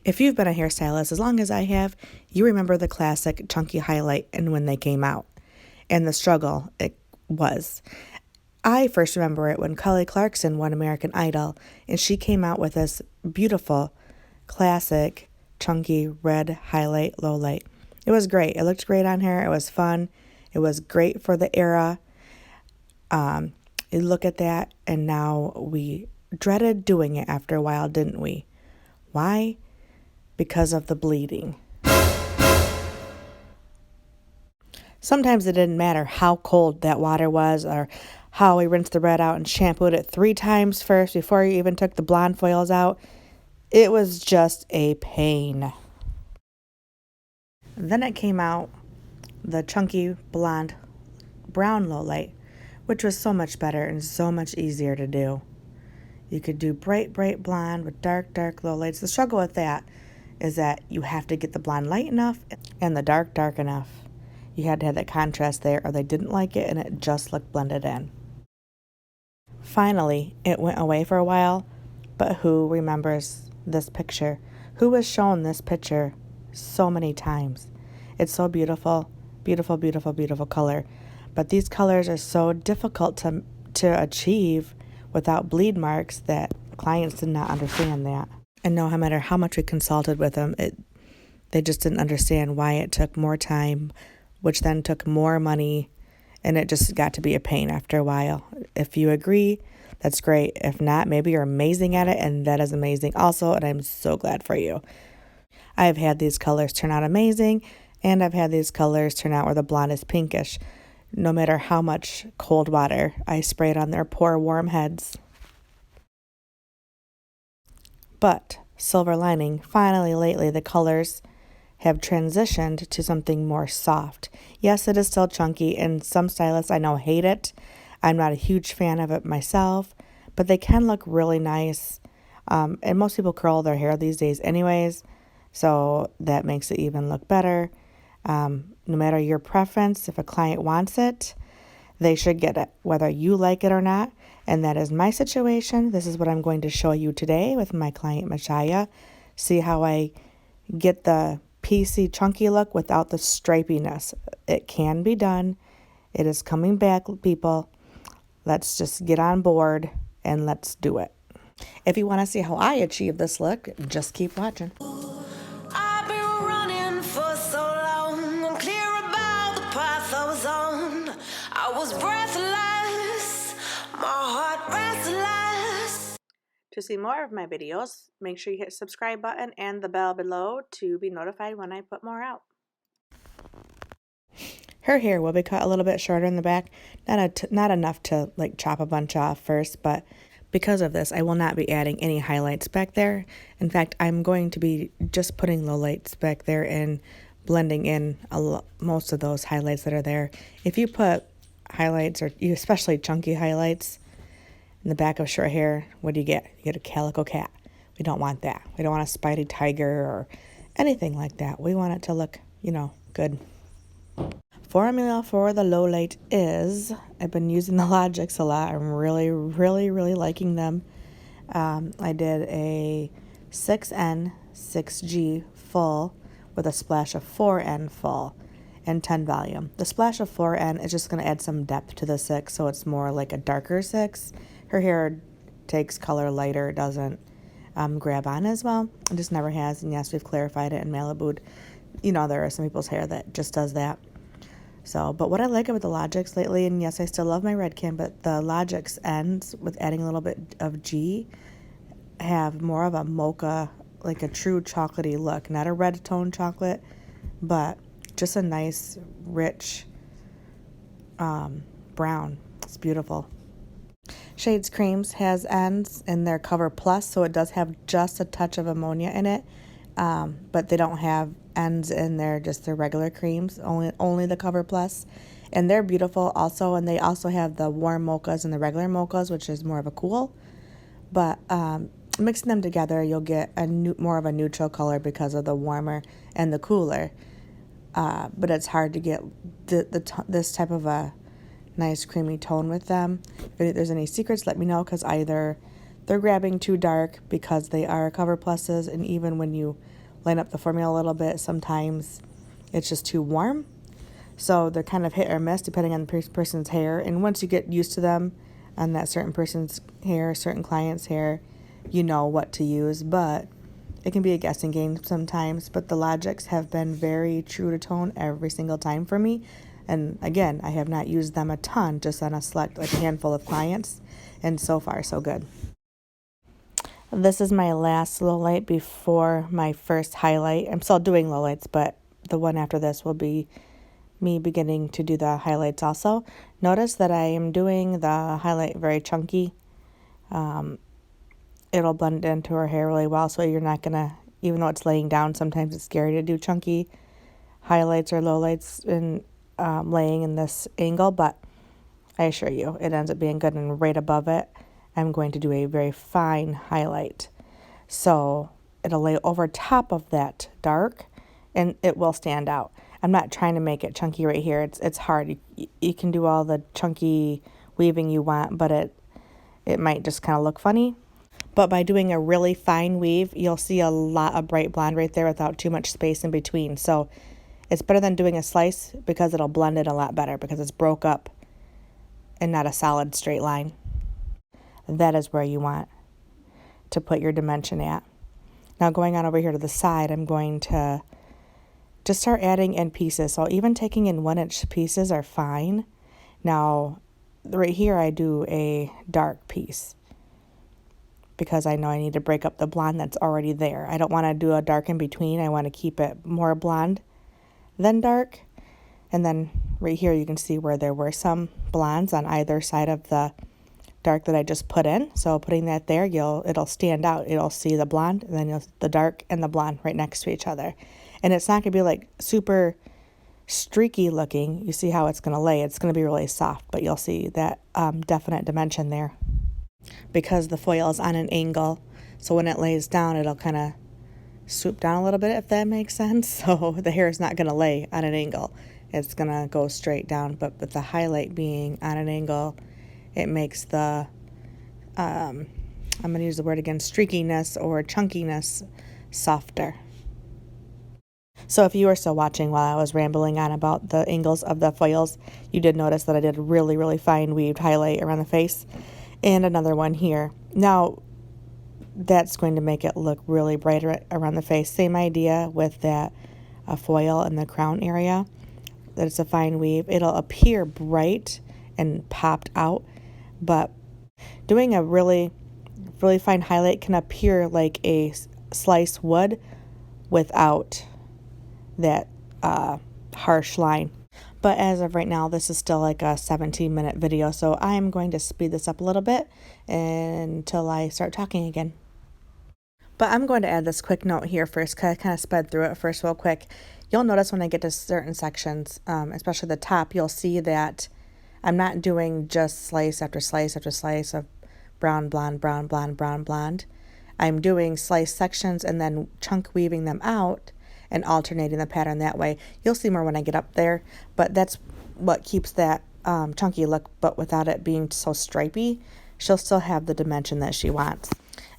If you've been a hairstylist as long as I have, you remember the classic chunky highlight and when they came out and the struggle it was. I first remember it when Kelly Clarkson won American Idol and she came out with this beautiful classic chunky red highlight Lowlight. It was great. It looked great on her. It was fun. It was great for the era. You look at that and now we dreaded doing it after a while, didn't we? Why? Because of the bleeding. Sometimes it didn't matter how cold that water was or how we rinsed the red out and shampooed it 3 times first before you even took the blonde foils out. It was just a pain. Then it came out the chunky blonde brown Lowlight, which was so much better and so much easier to do. You could do bright blonde with dark Lowlights. The struggle with that is that you have to get the blonde light enough and the dark enough. You had to have that contrast there or they didn't like it and it just looked blended in. Finally, it went away for a while, but who remembers this picture? Who was shown this picture so many times? It's so beautiful, beautiful color. But these colors are so difficult to achieve without bleed marks that clients did not understand that. And no matter how much we consulted with them, they just didn't understand why it took more time, which then took more money, and it just got to be a pain after a while. If you agree, that's great. If not, maybe you're amazing at it, and that is amazing also, and I'm so glad for you. I've had these colors turn out amazing, and I've had these colors turn out where the blonde is pinkish. No matter how much cold water I sprayed on their poor warm heads. But, silver lining, finally lately the colors have transitioned to something more soft. Yes, it is still chunky, and some stylists I know hate it. I'm not a huge fan of it myself, but they can look really nice. And most people curl their hair these days anyways, so that makes it even look better. No matter your preference, if a client wants it, they should get it, whether you like it or not. And that is my situation. This is what I'm going to show you today with my client, Machaya. See how I get the PC chunky look without the stripiness. It can be done. It is coming back, people. Let's just get on board and let's do it. If you want to see how I achieve this look, just keep watching. I've been running for so long, unclear about the path I was on. I was breathless, my heart restless. To see more of my videos, make sure you hit the subscribe button and the bell below to be notified when I put more out. Her hair will be cut a little bit shorter in the back, not enough to like chop a bunch off first, but because of this, I will not be adding any highlights back there. In fact, I'm going to be just putting lowlights back there and blending in most of those highlights that are there. If you put highlights, or especially chunky highlights, in the back of short hair, what do? You get a calico cat. We don't want that. We don't want a Spidey tiger or anything like that. We want it to look, good. Formula for the Lowlight is, I've been using the Logics a lot. I'm really liking them. I did a 6N, 6G full with a splash of 4N full and 10 volume. The splash of 4N is just going to add some depth to the 6, so it's more like a darker 6. Her hair takes color lighter, doesn't grab on as well. It just never has, and yes, we've clarified it in Malibu. There are some people's hair that just does that. So, but what I like about the Logics lately, and yes, I still love my Redken, but the Logics ends with adding a little bit of G have more of a mocha, like a true chocolatey look. Not a red tone chocolate, but just a nice, rich brown. It's beautiful. Shades Creams has ends in their Cover Plus, so it does have just a touch of ammonia in it, but they don't have ends in there, just their regular creams, only the Cover Plus, and they're beautiful also. And they also have the warm mochas and the regular mochas, which is more of a cool, but mixing them together you'll get more of a neutral color because of the warmer and the cooler, but it's hard to get this type of a nice creamy tone with them. If there's any secrets, let me know, because either they're grabbing too dark because they are Cover Pluses, and even when you line up the formula a little bit, sometimes it's just too warm. So they're kind of hit or miss depending on the person's hair. And once you get used to them on that certain person's hair, certain client's hair, you know what to use. But it can be a guessing game sometimes. But the Logics have been very true to tone every single time for me. And again, I have not used them a ton, just on a select, like a handful of clients. And so far, so good. This is my last Lowlight before my first highlight. I'm still doing Lowlights, but the one after this will be me beginning to do the highlights also. Notice that I am doing the highlight very chunky. It'll blend into her hair really well, so you're not gonna, even though it's laying down, sometimes it's scary to do chunky highlights or lowlights and laying in this angle, but I assure you it ends up being good. And right above it, I'm going to do a very fine highlight. So it'll lay over top of that dark and it will stand out. I'm not trying to make it chunky right here. It's hard. You can do all the chunky weaving you want, but it might just kind of look funny. But by doing a really fine weave, you'll see a lot of bright blonde right there without too much space in between. So it's better than doing a slice because it'll blend it a lot better because it's broke up and not a solid straight line. That is where you want to put your dimension at. Now going on over here to the side, I'm going to just start adding in pieces. So even taking in 1-inch pieces are fine. Now right here I do a dark piece because I know I need to break up the blonde that's already there. I don't want to do a dark in between. I want to keep it more blonde than dark. And then right here you can see where there were some blondes on either side of the dark that I just put in. So putting that there, it'll stand out. It'll see the blonde and then the dark and the blonde right next to each other. And it's not going to be like super streaky looking. You see how it's going to lay. It's going to be really soft, but you'll see that definite dimension there because the foil is on an angle. So when it lays down, it'll kind of swoop down a little bit, if that makes sense. So the hair is not going to lay on an angle. It's going to go straight down. But with the highlight being on an angle, it makes the, I'm going to use the word again, streakiness or chunkiness softer. So if you were still watching while I was rambling on about the angles of the foils, you did notice that I did a really, really fine weaved highlight around the face and another one here. Now, that's going to make it look really bright around the face. Same idea with that foil in the crown area, that it's a fine weave. It'll appear bright and popped out, but doing a really, really fine highlight can appear like a slice would without that harsh line. But as of right now, this is still like a 17-minute video, so I'm going to speed this up a little bit until I start talking again. But I'm going to add this quick note here first because I kind of sped through it first real quick. You'll notice when I get to certain sections, especially the top, you'll see that I'm not doing just slice after slice after slice of brown, blonde, brown, blonde, brown, blonde. I'm doing slice sections and then chunk weaving them out and alternating the pattern that way. You'll see more when I get up there, but that's what keeps that chunky look, but without it being so stripy. She'll still have the dimension that she wants.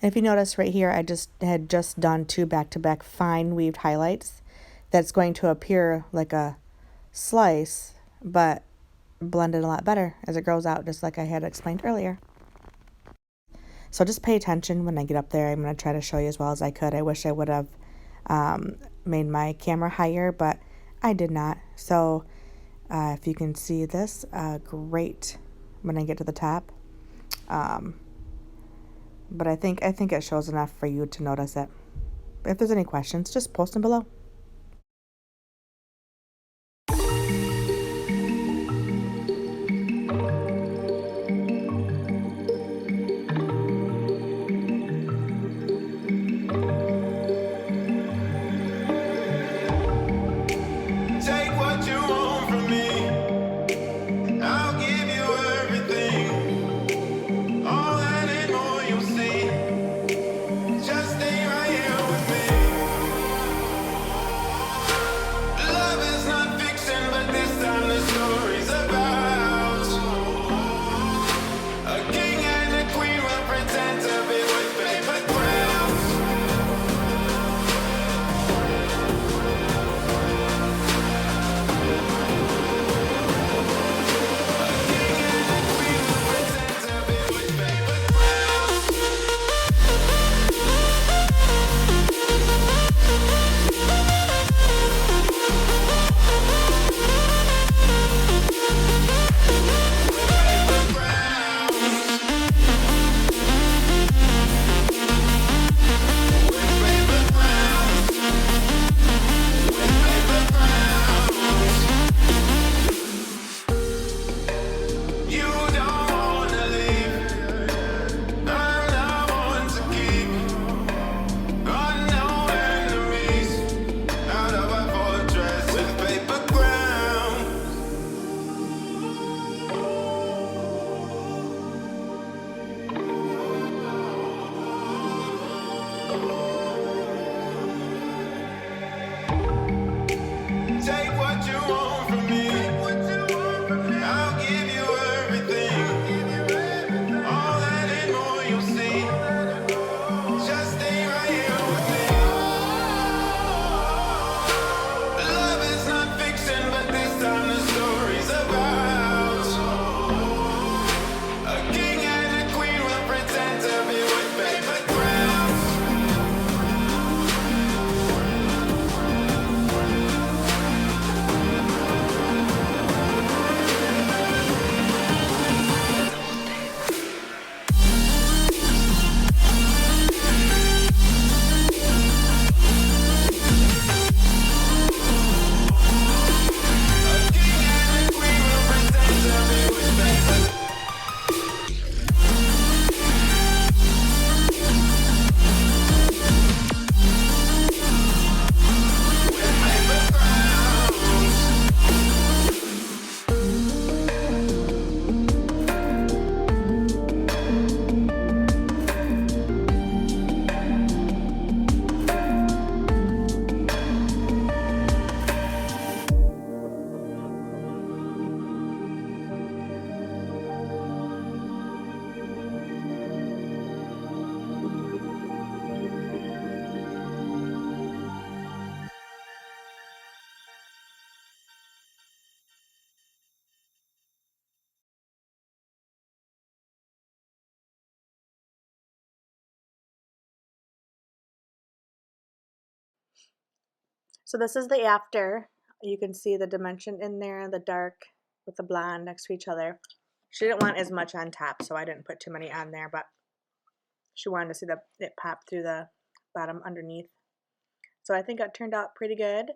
And if you notice right here, I had just done 2 back-to-back fine weaved highlights. That's going to appear like a slice, but blended a lot better as it grows out, just like I had explained earlier. So just pay attention when I get up there. I'm going to try to show you as well as I could. I wish I would have made my camera higher, but I did not. So if you can see this, great when I get to the top. But I think it shows enough for you to notice it. If there's any questions, just post them below. Take what you want from me. I'll give you everything. All that and more you'll see. Just stay right here with me. So this is the after. You can see the dimension in there, the dark with the blonde next to each other. She didn't want as much on top, so I didn't put too many on there, but she wanted to see it pop through the bottom underneath. So I think it turned out pretty good.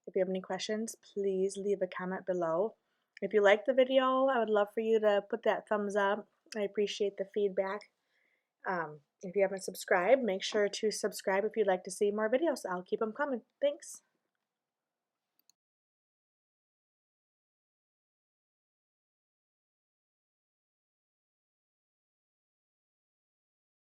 If you have any questions, please leave a comment below. If you liked the video, I would love for you to put that thumbs up. I appreciate the feedback. If you haven't subscribed, make sure to subscribe if you'd like to see more videos. I'll keep them coming. Thanks.